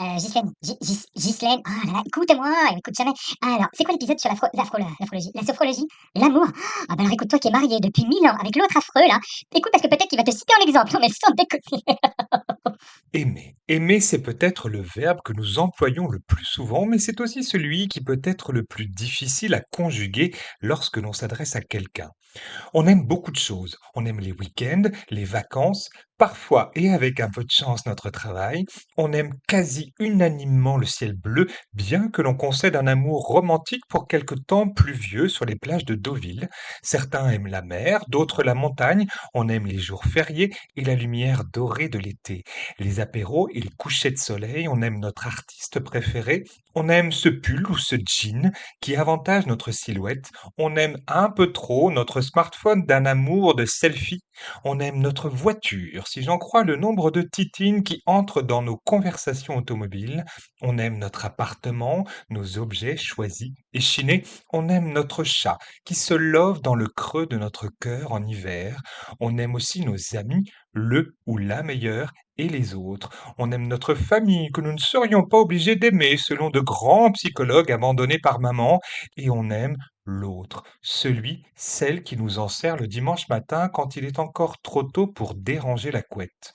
Ghislaine, Ghislaine, oh là là, écoute-moi, elle m'écoute jamais. Alors, c'est quoi l'épisode sur l'aphrologie? La sophrologie? L'amour? Ah bah alors écoute, toi qui es marié depuis 1000 ans avec l'autre affreux là, écoute parce que peut-être qu'il va te citer en exemple. Non mais sans déconner. Aimer. Aimer, c'est peut-être le verbe que nous employons le plus souvent, mais c'est aussi celui qui peut être le plus difficile à conjuguer lorsque l'on s'adresse à quelqu'un. On aime beaucoup de choses. On aime les week-ends, les vacances, parfois, et avec un peu de chance, notre travail. On aime quasi unanimement le ciel bleu, bien que l'on concède un amour romantique pour quelque temps pluvieux sur les plages de Deauville. Certains aiment la mer, d'autres la montagne. On aime les jours fériés et la lumière dorée de l'été. Les apéros et les couchers de soleil. On aime notre artiste préféré. On aime ce pull ou ce jean qui avantage notre silhouette. On aime un peu trop notre smartphone d'un amour de selfie. On aime notre voiture, si j'en crois le nombre de titines qui entrent dans nos conversations automobiles. On aime notre appartement, nos objets choisis et chinés. On aime notre chat qui se love dans le creux de notre cœur en hiver. On aime aussi nos amis, le ou la meilleure et les autres. On aime notre famille que nous ne serions pas obligés d'aimer selon de grands psychologues abandonnés par maman. Et on aime l'autre, celui, celle qui nous enserre le dimanche matin quand il est encore trop tôt pour déranger la couette.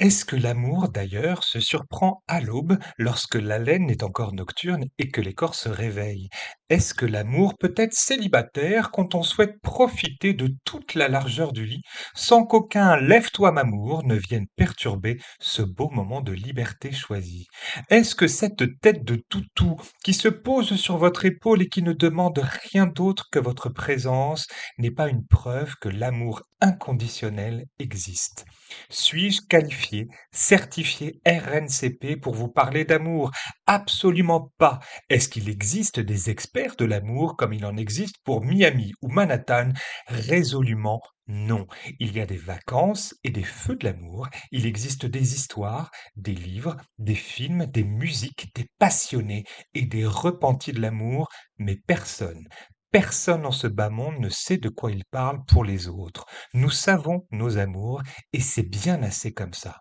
Est-ce que l'amour, d'ailleurs, se surprend à l'aube lorsque l'haleine est encore nocturne et que les corps se réveillent? Est-ce que l'amour peut être célibataire quand on souhaite profiter de toute la largeur du lit sans qu'aucun lève-toi m'amour ne vienne perturber ce beau moment de liberté choisie? Est-ce que cette tête de toutou qui se pose sur votre épaule et qui ne demande rien d'autre que votre présence n'est pas une preuve que l'amour inconditionnel existe? Suis-je qualifié, certifié RNCP pour vous parler d'amour? Absolument pas. Est-ce qu'il existe des experts de l'amour comme il en existe pour Miami ou Manhattan? Résolument non. Il y a des vacances et des feux de l'amour. Il existe des histoires, des livres, des films, des musiques, des passionnés et des repentis de l'amour, mais personne en ce bas monde ne sait de quoi il parle pour les autres. Nous savons nos amours et c'est bien assez comme ça.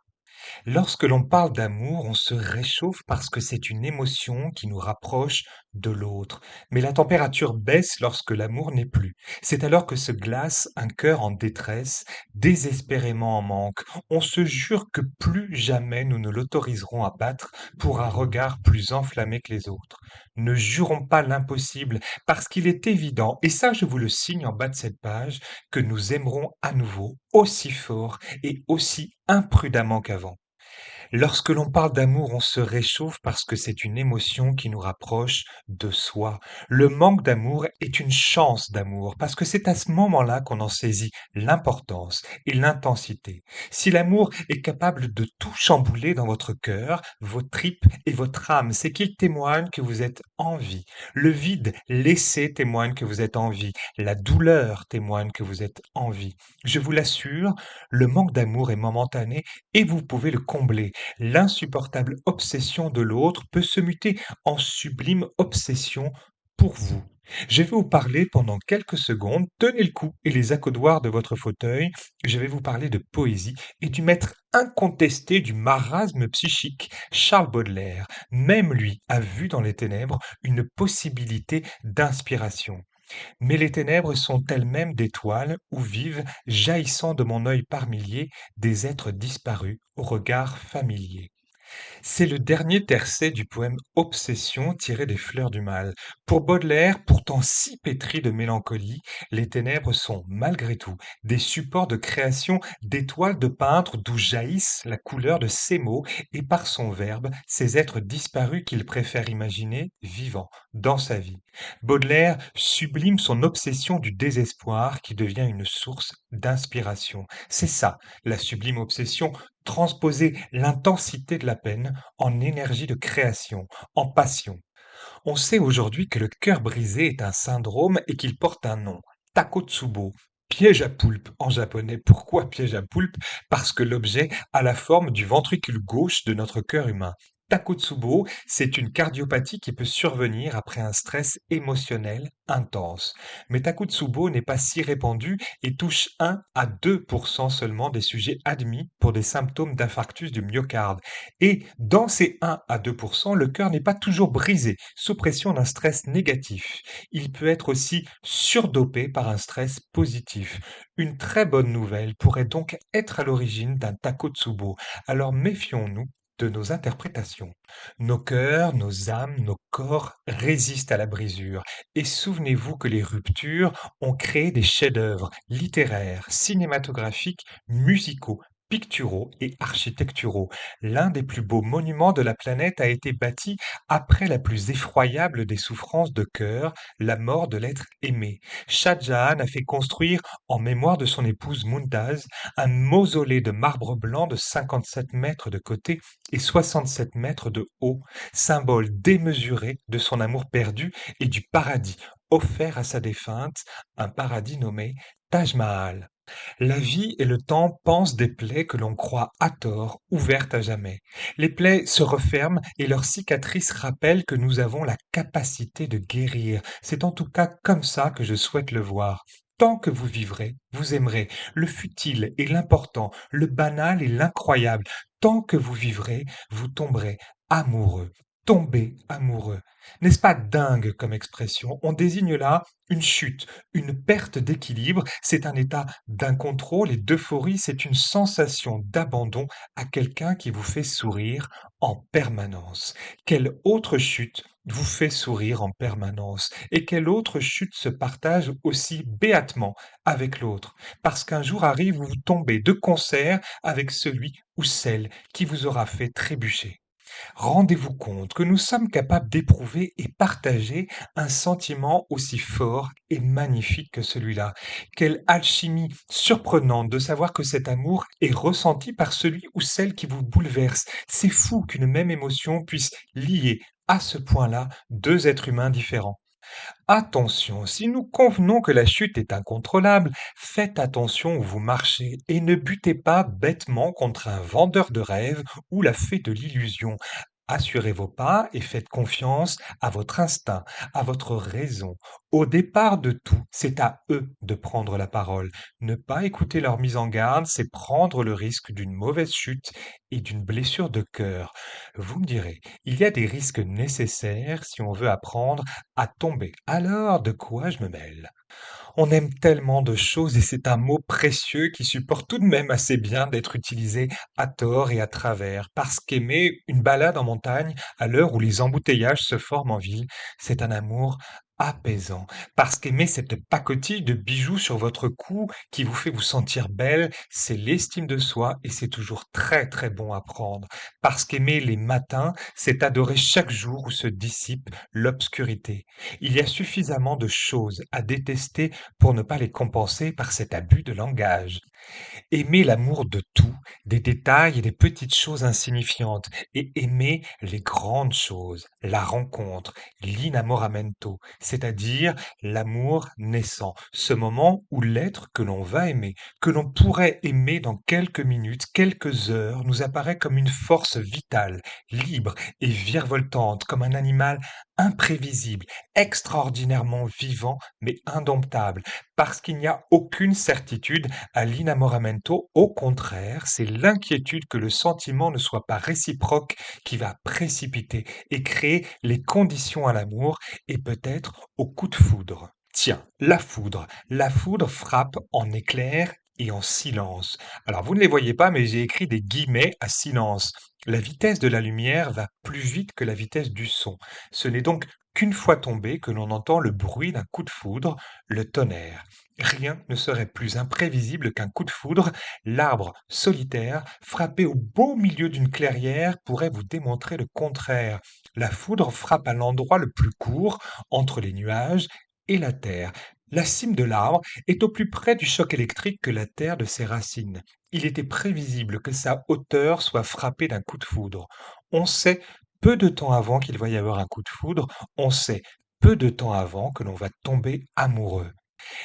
Lorsque l'on parle d'amour, on se réchauffe parce que c'est une émotion qui nous rapproche de l'autre. Mais la température baisse lorsque l'amour n'est plus. C'est alors que se glace un cœur en détresse, désespérément en manque. On se jure que plus jamais nous ne l'autoriserons à battre pour un regard plus enflammé que les autres. Ne jurons pas l'impossible, parce qu'il est évident, et ça je vous le signe en bas de cette page, que nous aimerons à nouveau aussi fort et aussi imprudemment qu'avant. Lorsque l'on parle d'amour, on se réchauffe parce que c'est une émotion qui nous rapproche de soi. Le manque d'amour est une chance d'amour parce que c'est à ce moment-là qu'on en saisit l'importance et l'intensité. Si l'amour est capable de tout chambouler dans votre cœur, vos tripes et votre âme, c'est qu'il témoigne que vous êtes en vie. Le vide laissé témoigne que vous êtes en vie. La douleur témoigne que vous êtes en vie. Je vous l'assure, le manque d'amour est momentané et vous pouvez le combler. L'insupportable obsession de l'autre peut se muter en sublime obsession pour vous. Je vais vous parler pendant quelques secondes, tenez le coup et les accoudoirs de votre fauteuil, je vais vous parler de poésie et du maître incontesté du marasme psychique, Charles Baudelaire. Même lui a vu dans les ténèbres une possibilité d'inspiration. Mais les ténèbres sont elles-mêmes d'étoiles où vivent, jaillissant de mon œil par milliers, des êtres disparus au regard familier. C'est le dernier tercet du poème Obsession tiré des Fleurs du Mal. Pour Baudelaire, pourtant si pétri de mélancolie, les ténèbres sont, malgré tout, des supports de création d'étoiles de peintre d'où jaillissent la couleur de ses mots et par son verbe, ces êtres disparus qu'il préfère imaginer vivants dans sa vie. Baudelaire sublime son obsession du désespoir qui devient une source d'inspiration. C'est ça, la sublime obsession, transposer l'intensité de la peine en énergie de création, en passion. On sait aujourd'hui que le cœur brisé est un syndrome et qu'il porte un nom, Takotsubo, piège à poulpe en japonais. Pourquoi piège à poulpe? Parce que l'objet a la forme du ventricule gauche de notre cœur humain. Takotsubo, c'est une cardiopathie qui peut survenir après un stress émotionnel intense. Mais Takotsubo n'est pas si répandu et touche 1 à 2% seulement des sujets admis pour des symptômes d'infarctus du myocarde. Et dans ces 1 à 2%, le cœur n'est pas toujours brisé sous pression d'un stress négatif. Il peut être aussi surdopé par un stress positif. Une très bonne nouvelle pourrait donc être à l'origine d'un Takotsubo. Alors méfions-nous de nos interprétations. Nos cœurs, nos âmes, nos corps résistent à la brisure. Et souvenez-vous que les ruptures ont créé des chefs-d'œuvre littéraires, cinématographiques, musicaux, picturaux et architecturaux. L'un des plus beaux monuments de la planète a été bâti après la plus effroyable des souffrances de cœur, la mort de l'être aimé. Shah Jahan a fait construire, en mémoire de son épouse Mumtaz, un mausolée de marbre blanc de 57 mètres de côté et 67 mètres de haut, symbole démesuré de son amour perdu et du paradis offert à sa défunte, un paradis nommé Taj Mahal. La vie et le temps pansent des plaies que l'on croit à tort ouvertes à jamais. Les plaies se referment et leurs cicatrices rappellent que nous avons la capacité de guérir. C'est en tout cas comme ça que je souhaite le voir. Tant que vous vivrez, vous aimerez le futile et l'important, le banal et l'incroyable. Tant que vous vivrez, vous tomberez amoureux. Tomber amoureux. N'est-ce pas dingue comme expression? On désigne là une chute, une perte d'équilibre, c'est un état d'incontrôle et d'euphorie, c'est une sensation d'abandon à quelqu'un qui vous fait sourire en permanence. Quelle autre chute vous fait sourire en permanence et quelle autre chute se partage aussi béatement avec l'autre? Parce qu'un jour arrive où vous tombez de concert avec celui ou celle qui vous aura fait trébucher. Rendez-vous compte que nous sommes capables d'éprouver et partager un sentiment aussi fort et magnifique que celui-là. Quelle alchimie surprenante de savoir que cet amour est ressenti par celui ou celle qui vous bouleverse. C'est fou qu'une même émotion puisse lier à ce point-là deux êtres humains différents. Attention, si nous convenons que la chute est incontrôlable, faites attention où vous marchez et ne butez pas bêtement contre un vendeur de rêves ou la fée de l'illusion. Assurez vos pas et faites confiance à votre instinct, à votre raison. Au départ de tout, c'est à eux de prendre la parole. Ne pas écouter leur mise en garde, c'est prendre le risque d'une mauvaise chute et d'une blessure de cœur. Vous me direz, il y a des risques nécessaires si on veut apprendre à tomber. Alors, de quoi je me mêle? On aime tellement de choses et c'est un mot précieux qui supporte tout de même assez bien d'être utilisé à tort et à travers, parce qu'aimer une balade en montagne à l'heure où les embouteillages se forment en ville, c'est un amour apaisant, parce qu'aimer cette pacotille de bijoux sur votre cou qui vous fait vous sentir belle, c'est l'estime de soi et c'est toujours très très bon à prendre, parce qu'aimer les matins, c'est adorer chaque jour où se dissipe l'obscurité. Il y a suffisamment de choses à détester pour ne pas les compenser par cet abus de langage. Aimer l'amour de tout, des détails et des petites choses insignifiantes, et aimer les grandes choses, la rencontre, l'inamoramento, c'est-à-dire l'amour naissant, ce moment où l'être que l'on va aimer, que l'on pourrait aimer dans quelques minutes, quelques heures, nous apparaît comme une force vitale, libre et virevoltante, comme un animal imprévisible, extraordinairement vivant mais indomptable, parce qu'il n'y a aucune certitude à l'inamoramento, au contraire, c'est l'inquiétude que le sentiment ne soit pas réciproque qui va précipiter et créer les conditions à l'amour et peut-être au coup de foudre. Tiens, la foudre. La foudre frappe en éclairs et en silence. Alors vous ne les voyez pas, mais j'ai écrit des guillemets à silence. La vitesse de la lumière va plus vite que la vitesse du son. Ce n'est donc qu'une fois tombé que l'on entend le bruit d'un coup de foudre, le tonnerre. Rien ne serait plus imprévisible qu'un coup de foudre. L'arbre solitaire, frappé au beau milieu d'une clairière, pourrait vous démontrer le contraire. La foudre frappe à l'endroit le plus court, entre les nuages et la terre. La cime de l'arbre est au plus près du choc électrique que la terre de ses racines. Il était prévisible que sa hauteur soit frappée d'un coup de foudre. On sait peu de temps avant qu'il va y avoir un coup de foudre, on sait peu de temps avant que l'on va tomber amoureux.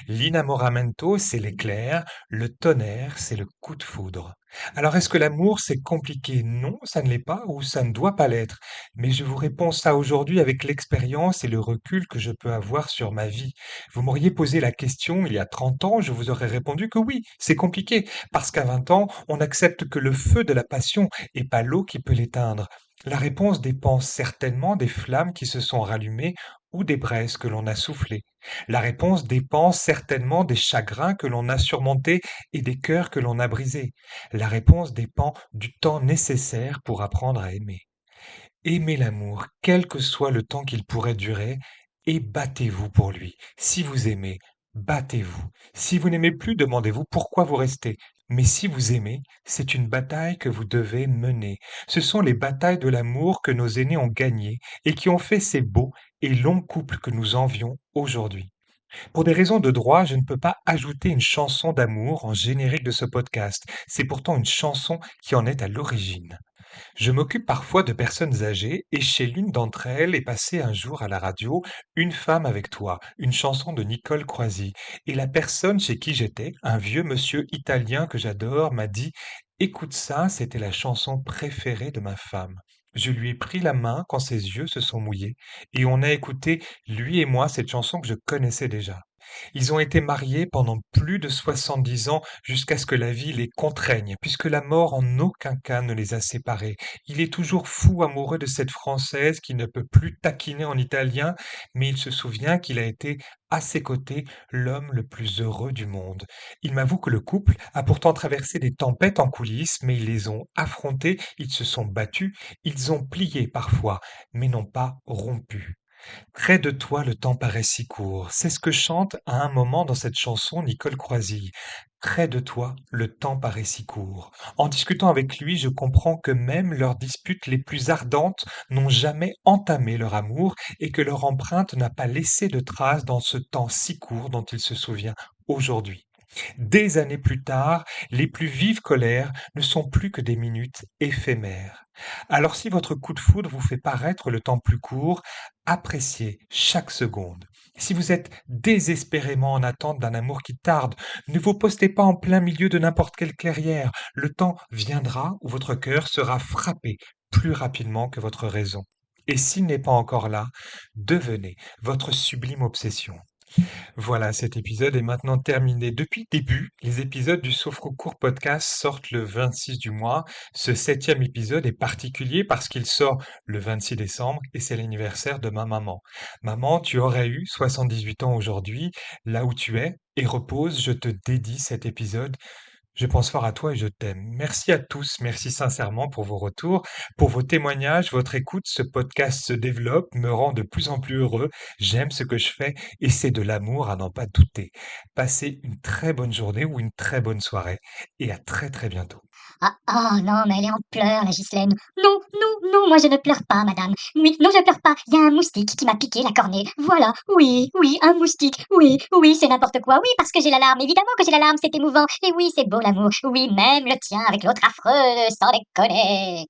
L'inamoramento, c'est l'éclair, le tonnerre, c'est le coup de foudre. Alors est-ce que l'amour, c'est compliqué? Non, ça ne l'est pas ou ça ne doit pas l'être. Mais je vous réponds ça aujourd'hui avec l'expérience et le recul que je peux avoir sur ma vie. Vous m'auriez posé la question il y a 30 ans, je vous aurais répondu que oui, c'est compliqué, parce qu'à 20 ans, on accepte que le feu de la passion et pas l'eau qui peut l'éteindre. La réponse dépend certainement des flammes qui se sont rallumées ou des braises que l'on a soufflées. La réponse dépend certainement des chagrins que l'on a surmontés et des cœurs que l'on a brisés. La réponse dépend du temps nécessaire pour apprendre à aimer. Aimez l'amour, quel que soit le temps qu'il pourrait durer, et battez-vous pour lui. Si vous aimez, battez-vous. Si vous n'aimez plus, demandez-vous pourquoi vous restez. Mais si vous aimez, c'est une bataille que vous devez mener. Ce sont les batailles de l'amour que nos aînés ont gagnées et qui ont fait ces beaux et longs couples que nous envions aujourd'hui. Pour des raisons de droit, je ne peux pas ajouter une chanson d'amour en générique de ce podcast. C'est pourtant une chanson qui en est à l'origine. Je m'occupe parfois de personnes âgées et chez l'une d'entre elles est passée un jour à la radio Une femme avec toi, une chanson de Nicole Croisy. Et la personne chez qui j'étais, un vieux monsieur italien que j'adore, m'a dit Écoute ça, c'était la chanson préférée de ma femme. Je lui ai pris la main quand ses yeux se sont mouillés et on a écouté, lui et moi, cette chanson que je connaissais déjà. Ils ont été mariés pendant plus de 70 ans jusqu'à ce que la vie les contraigne, puisque la mort en aucun cas ne les a séparés. Il est toujours fou amoureux de cette Française qui ne peut plus taquiner en italien, mais il se souvient qu'il a été à ses côtés l'homme le plus heureux du monde. Il m'avoue que le couple a pourtant traversé des tempêtes en coulisses, mais ils les ont affrontées, ils se sont battus, ils ont plié parfois, mais n'ont pas rompu. Près de toi, le temps paraît si court. C'est ce que chante à un moment dans cette chanson Nicole Croisille. Près de toi, le temps paraît si court. En discutant avec lui, je comprends que même leurs disputes les plus ardentes n'ont jamais entamé leur amour et que leur empreinte n'a pas laissé de traces dans ce temps si court dont il se souvient aujourd'hui. Des années plus tard, les plus vives colères ne sont plus que des minutes éphémères. Alors si votre coup de foudre vous fait paraître le temps plus court, appréciez chaque seconde. Si vous êtes désespérément en attente d'un amour qui tarde, ne vous postez pas en plein milieu de n'importe quelle clairière. Le temps viendra où votre cœur sera frappé plus rapidement que votre raison. Et s'il n'est pas encore là, devenez votre sublime obsession. Voilà, cet épisode est maintenant terminé. Depuis le début, les épisodes du Sofrocourt podcast sortent le 26 du mois. Ce 7e épisode est particulier parce qu'il sort le 26 décembre et c'est l'anniversaire de ma maman. Maman, tu aurais eu 78 ans aujourd'hui, là où tu es, et repose, je te dédie cet épisode. Je pense fort à toi et je t'aime. Merci à tous, merci sincèrement pour vos retours, pour vos témoignages, votre écoute. Ce podcast se développe, me rend de plus en plus heureux. J'aime ce que je fais et c'est de l'amour à n'en pas douter. Passez une très bonne journée ou une très bonne soirée et à très très bientôt. Ah, oh non, mais elle est en pleurs, la Ghislaine. Non, non, non, moi je ne pleure pas, madame. Oui, non, je pleure pas. Il y a un moustique qui m'a piqué la cornée. Voilà, oui, oui, un moustique. Oui, oui, c'est n'importe quoi. Oui, parce que j'ai l'alarme. Évidemment que j'ai l'alarme, c'est émouvant. Et oui, c'est beau l'amour. Oui, même le tien avec l'autre affreux, sans déconner.